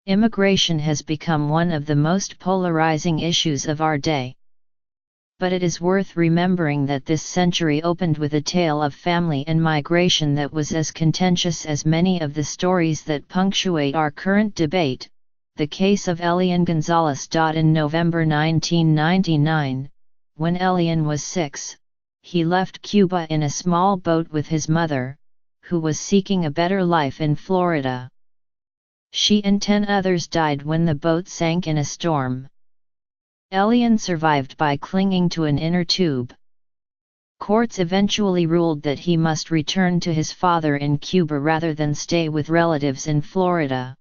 Immigration has become one of the most polarizing issues of our day. But it is worth remembering that this century opened with a tale of family and migration that was as contentious as many of the stories that punctuate our current debate. The case of Elian Gonzalez. In November 1999, when Elian was 6, he left Cuba in a small boat with his mother, who was seeking a better life in Florida. She and 10 others died when the boat sank in a storm. Elian survived by clinging to an inner tube. Courts eventually ruled that he must return to his father in Cuba rather than stay with relatives in Florida.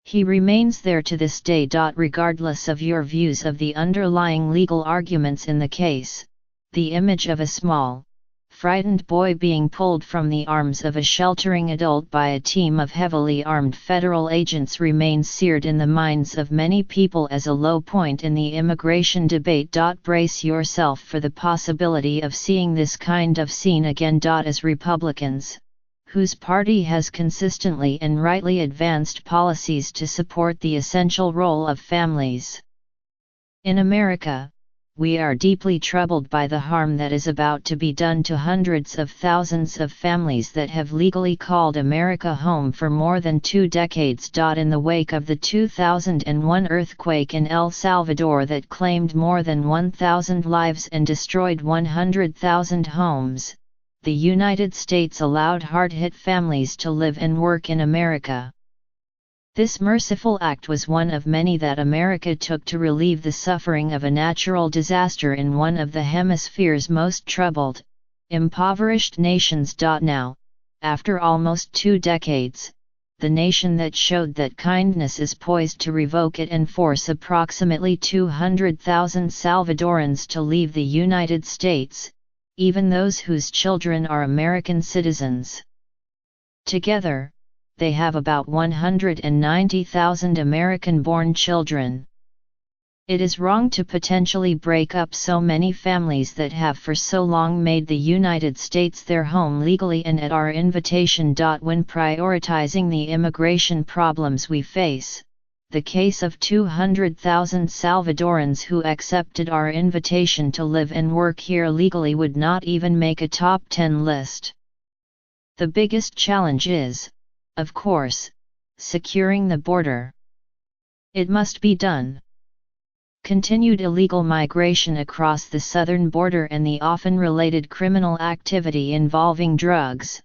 He remains there to this day. Regardless of your views of the underlying legal arguments in the case, the image of a small, frightened boy being pulled from the arms of a sheltering adult by a team of heavily armed federal agents remains seared in the minds of many people as a low point in the immigration debate. Brace yourself for the possibility of seeing this kind of scene again. As Republicans, whose party has consistently and rightly advanced policies to support the essential role of families in America, we are deeply troubled by the harm that is about to be done to hundreds of thousands of families that have legally called America home for more than 2 decades. In the wake of the 2001 earthquake in El Salvador that claimed more than 1,000 lives and destroyed 100,000 homes, the United States allowed hard-hit families to live and work in America. This merciful act was one of many that America took to relieve the suffering of a natural disaster in one of the hemisphere's most troubled, impoverished nations. Now, after almost 2 decades, the nation that showed that kindness is poised to revoke it and force approximately 200,000 Salvadorans to leave the United States, even those whose children are American citizens. Together, they have about 190,000 American-born children. It is wrong to potentially break up so many families that have for so long made the United States their home legally and at our invitation. When prioritizing the immigration problems we face, the case of 200,000 Salvadorans who accepted our invitation to live and work here legally would not even make a top 10 list. The biggest challenge is, of course, securing the border. It must be done. Continued illegal migration across the southern border and the often related criminal activity involving drugs,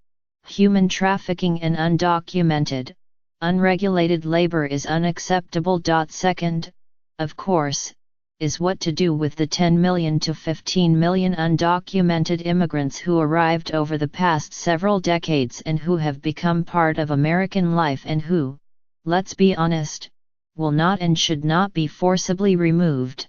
human trafficking and undocumented, unregulated labor is unacceptable. Second, of course, is what to do with the 10 million to 15 million undocumented immigrants who arrived over the past several decades and who have become part of American life and who, let's be honest, will not and should not be forcibly removed.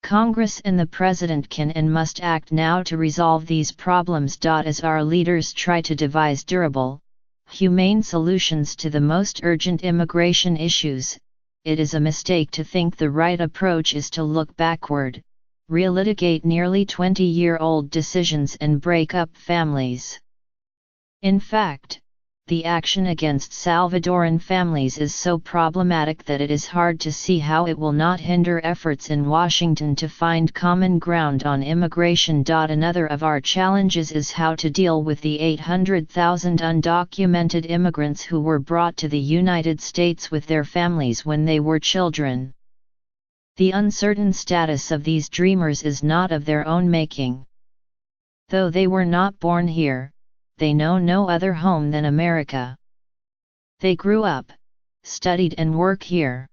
Congress and the President can and must act now to resolve these problems. As our leaders try to devise durable, humane solutions to the most urgent immigration issues, it is a mistake to think the right approach is to look backward, relitigate nearly 20-year-old decisions and break up families. In fact, the action against Salvadoran families is so problematic that it is hard to see how it will not hinder efforts in Washington to find common ground on immigration. Another of our challenges is how to deal with the 800,000 undocumented immigrants who were brought to the United States with their families when they were children. The uncertain status of these dreamers is not of their own making. Though they were not born here, they know no other home than America. They grew up, studied and work here.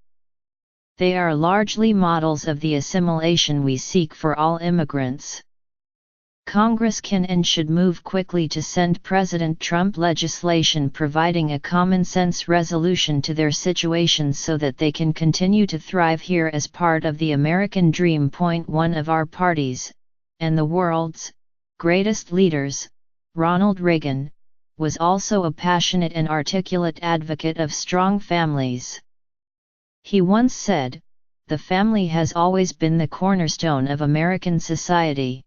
They are largely models of the assimilation we seek for all immigrants. Congress can and should move quickly to send President Trump legislation providing a common-sense resolution to their situation so that they can continue to thrive here as part of the American dream. One of our party's, and the world's, greatest leaders, Ronald Reagan, was also a passionate and articulate advocate of strong families. He once said, "The family has always been the cornerstone of American society.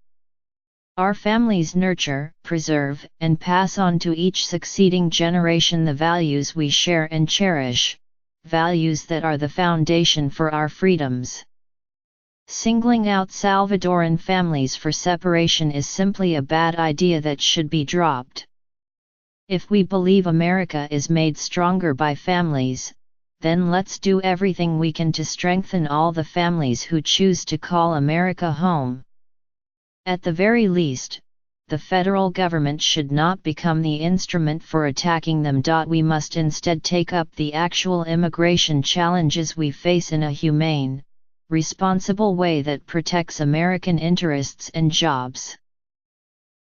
Our families nurture, preserve, and pass on to each succeeding generation the values we share and cherish, values that are the foundation for our freedoms. Singling out Salvadoran families for separation is simply a bad idea that should be dropped. If we believe America is made stronger by families, then let's do everything we can to strengthen all the families who choose to call America home. At the very least, the federal government should not become the instrument for attacking them. We must instead take up the actual immigration challenges we face in a humane, responsible way that protects American interests and jobs.